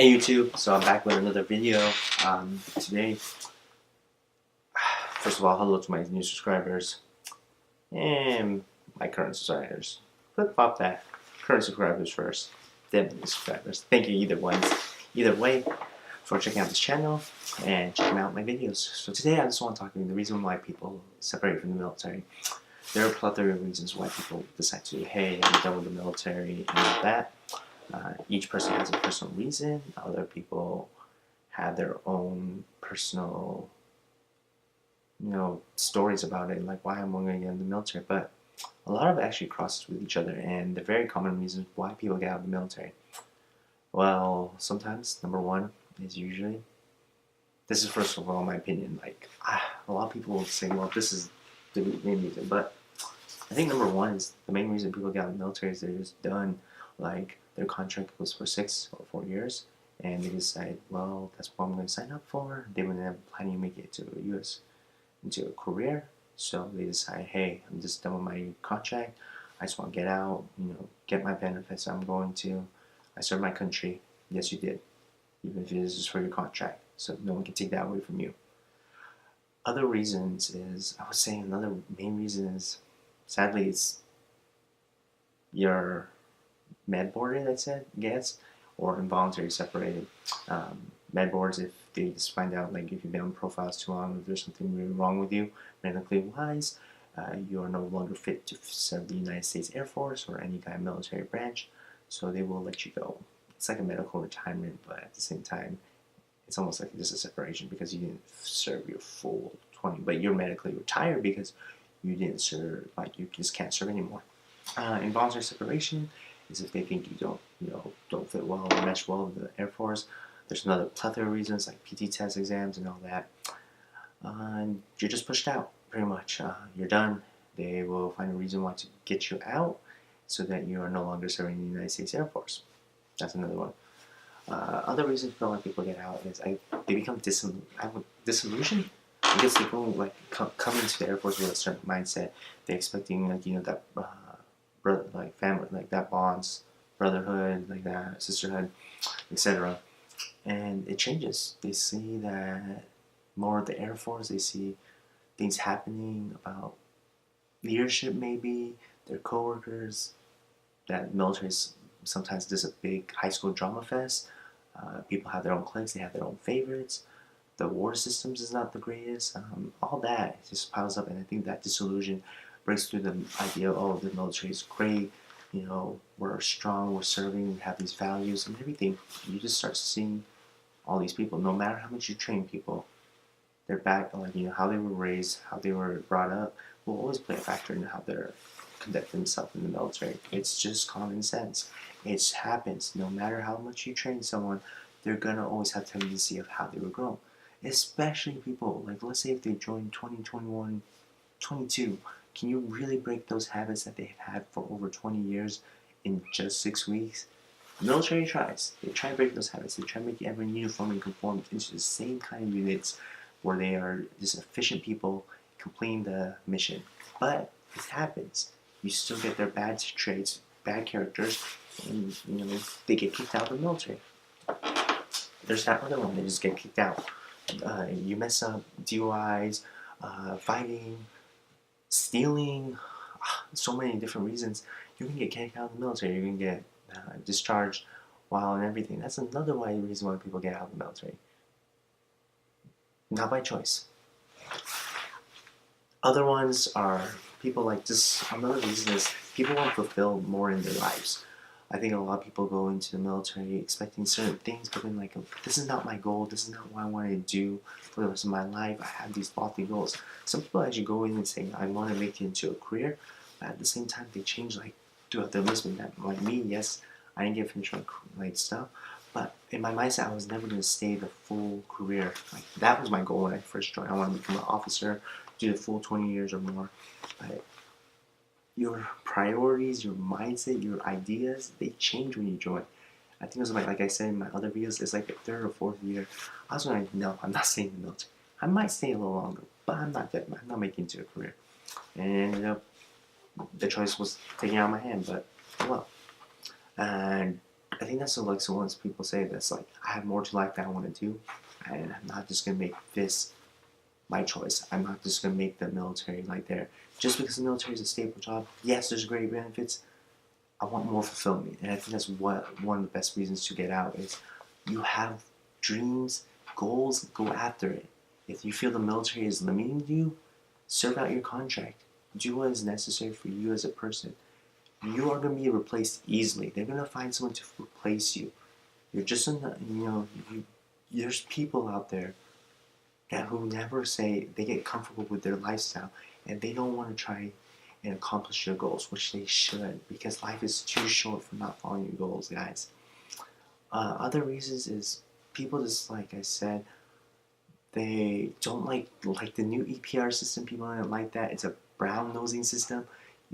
Hey YouTube, so I'm back with another video. Today, first of all, hello to my new subscribers and my current subscribers. Flip flop that. Current subscribers first, then new subscribers. Thank you either way for checking out this channel and checking out my videos. So today I just want to talk about the reason why people separate from the military. There are a plethora of reasons why people decide to, hey, I'm done with the military and all that. Each person has a personal reason. Other people have their own personal, stories about it, like why I'm going to get in the military. But a lot of it actually crosses with each other, and the very common reasons why people get out of the military. Well, sometimes number one is usually, this is first of all my opinion. Like a lot of people will say, well, this is the main reason, but I think number one is the main reason people get out of the military is they're just done. Like their contract was for 6 or 4 years, and they decide, well, that's what I'm going to sign up for. They were never planning to make it to the U.S. into a career, so they decide, hey, I'm just done with my contract. I just want to get out, get my benefits. I serve my country. Yes, you did, even if it is just for your contract. So no one can take that away from you. Other reasons is, I would say another main reason is, sadly, it's your med board, that's it, gets, or involuntary separated. Med boards, if they just find out, like if you've been on profiles too long, if there's something really wrong with you, medically wise, you are no longer fit to serve the United States Air Force or any kind of military branch, so they will let you go. It's like a medical retirement, but at the same time, it's almost like just a separation because you didn't serve your full 20, but you're medically retired because you didn't serve, like you just can't serve anymore. Involuntary separation is if they think you don't fit well or mesh well with the Air Force. There's another plethora of reasons like PT test exams and all that. And you're just pushed out, pretty much. You're done. They will find a reason why to get you out so that you are no longer serving the United States Air Force. That's another one. Other reasons for why people get out is they become disillusioned because they go come into the Air Force with a certain mindset. They're expecting that brother, like family, like that bonds, brotherhood, like that sisterhood, etc. And it changes. They see that more of the Air Force. They see things happening about leadership, maybe their coworkers. That military sometimes does a big high school drama fest. People have their own cliques. They have their own favorites. The war systems is not the greatest. All that just piles up, and I think that disillusion breaks through the idea, oh, the military is great, we're strong, we're serving, we have these values and everything. You just start seeing all these people, no matter how much you train people, their back, how they were raised, how they were brought up, will always play a factor in how they're conduct themselves in the military. It's just common sense. It happens. No matter how much you train someone, they're gonna always have tendency of how they were grown. Especially people, like let's say if they join 20, 21, 22, can you really break those habits that they've had for over 20 years in just 6 weeks? The military tries. They try to break those habits. They try to make everyone uniform and conform into the same kind of units where they are just efficient people completing the mission. But it happens. You still get their bad traits, bad characters, and they get kicked out of the military. There's that other one, they just get kicked out. You mess up, DUIs, fighting, stealing, so many different reasons. You're gonna get kicked out of the military. You're gonna get discharged while and everything. That's another reason why people get out of the military. Not by choice. Other ones are people like this. Another reason is people want to fulfill more in their lives. I think a lot of people go into the military expecting certain things, but then this is not my goal. This is not what I want to do for the rest of my life. I have these lofty goals. Some people actually go in and say, I want to make it into a career, but at the same time they change throughout their enlistment. Like me, yes, I didn't get finished my stuff, but in my mindset, I was never going to stay the full career. That was my goal when I first joined. I want to become an officer, do the full 20 years or more. But your priorities, your mindset, your ideas, they change when you join. I think it was like I said in my other videos, it's like the 3rd or 4th year. I was like, no, I'm not staying in the military. I might stay a little longer, but I'm not making it to a career. And the choice was taken out of my hand, but well. And I think that's like so once people say this, like I have more to life that I want to do, and I'm not just gonna make this my choice. I'm not just gonna make the military like there just because the military is a stable job. Yes, there's great benefits. I want more fulfillment, and I think that's what one of the best reasons to get out is. You have dreams, goals, go after it. If you feel the military is limiting you, serve out your contract. Do what is necessary for you as a person. You are going to be replaced easily. They're going to find someone to replace you. You're just there's people out there that who never say they get comfortable with their lifestyle and they don't want to try and accomplish your goals, which they should, because life is too short for not following your goals, guys. Other reasons is people just, like I said, they don't like the new EPR system. People don't like that. It's a brown nosing system.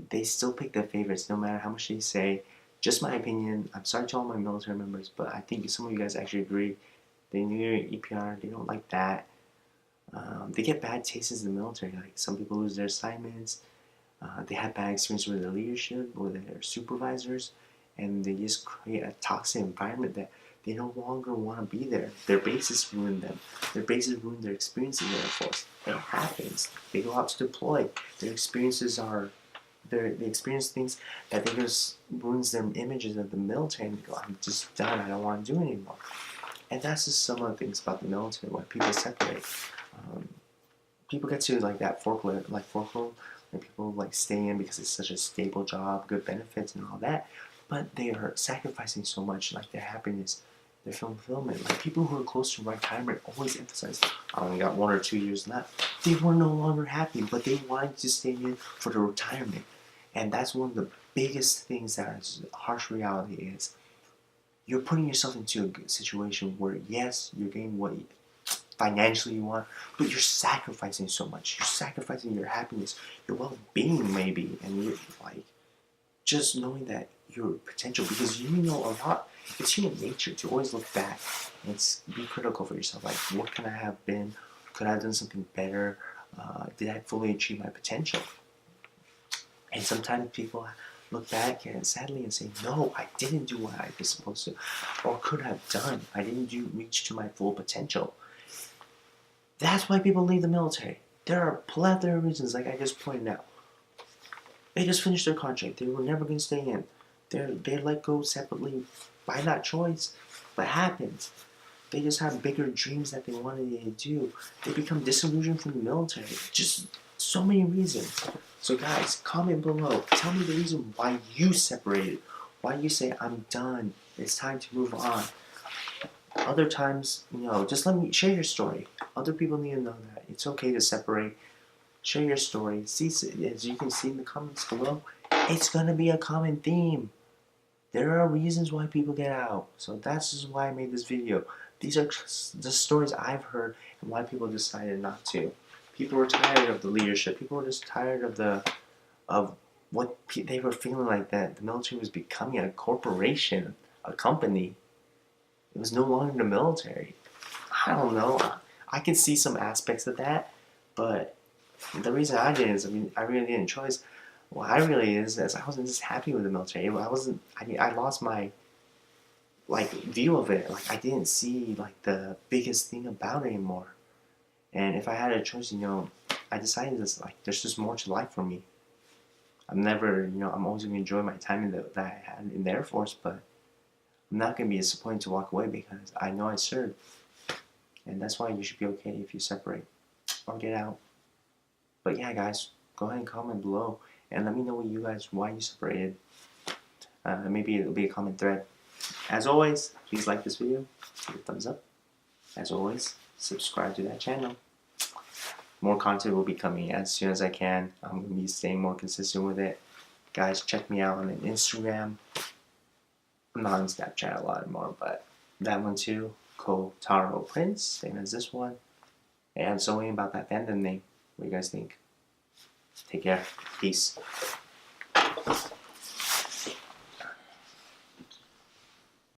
They still pick their favorites no matter how much they say. Just my opinion. I'm sorry to all my military members, but I think some of you guys actually agree. The new EPR, they don't like that. They get bad tastes in the military. Like some people lose their assignments. They have bad experience with their leadership, with their supervisors, and they just create a toxic environment that they no longer want to be there. Their bases ruin them. Their bases ruin their experience in the Air Force. It happens. They go out to deploy. Their experiences are, they experience things that they just ruins their images of the military, and they go, I'm just done. I don't want to do it anymore. And that's just some of the things about the military why people separate. People get to like that forklift, where people like stay in because it's such a stable job, good benefits, and all that. But they are sacrificing so much, like their happiness, their fulfillment. Like people who are close to retirement always emphasize, I only got 1 or 2 years left. They were no longer happy, but they wanted to stay in for the retirement. And that's one of the biggest things that is harsh reality is you're putting yourself into a situation where yes, you're getting what financially you want, but you're sacrificing so much. You're sacrificing your happiness, your well-being maybe, and you're like just knowing that your potential, because you know a lot. It's human nature to always look back and be critical for yourself. Like, what can I have been? Could I have done something better? Did I fully achieve my potential? And sometimes people look back and sadly and say, no, I didn't do what I was supposed to, or could have done. I didn't reach to my full potential. That's why people leave the military. There are plethora of reasons, like I just pointed out. They just finished their contract. They were never going to stay in. They're let go separately by that choice. But it happens. They just have bigger dreams that they wanted to do. They become disillusioned from the military. Just so many reasons. So guys, comment below. Tell me the reason why you separated. Why you say, I'm done. It's time to move on. Other times, just let me share your story. Other people need to know that it's okay to separate. Share your story. See, as you can see in the comments below, it's gonna be a common theme. There are reasons why people get out. So that's just why I made this video. These are the stories I've heard and why people decided not to. People were tired of the leadership. People were just tired of what they were feeling like that the military was becoming a corporation, a company. It was no longer the military. I don't know. I can see some aspects of that, but the reason I didn't is, I really didn't choose. What I really is I wasn't just happy with the military. I lost my view of it. Like I didn't see the biggest thing about it anymore. And if I had a choice, I decided this there's just more to life for me. I'm always gonna enjoy my time that I had in the Air Force, but I'm not gonna be disappointed to walk away because I know I served. And that's why you should be okay if you separate or get out. But yeah, guys, go ahead and comment below and let me know why you separated. Maybe it'll be a comment thread. As always, please like this video, give it a thumbs up. As always, subscribe to that channel. More content will be coming as soon as I can. I'm going to be staying more consistent with it. Guys, check me out on Instagram. I'm not on Snapchat a lot anymore, but that one too. Kotaro Prince, same as this one. And something about that fandom name. What do you guys think? Take care. Peace.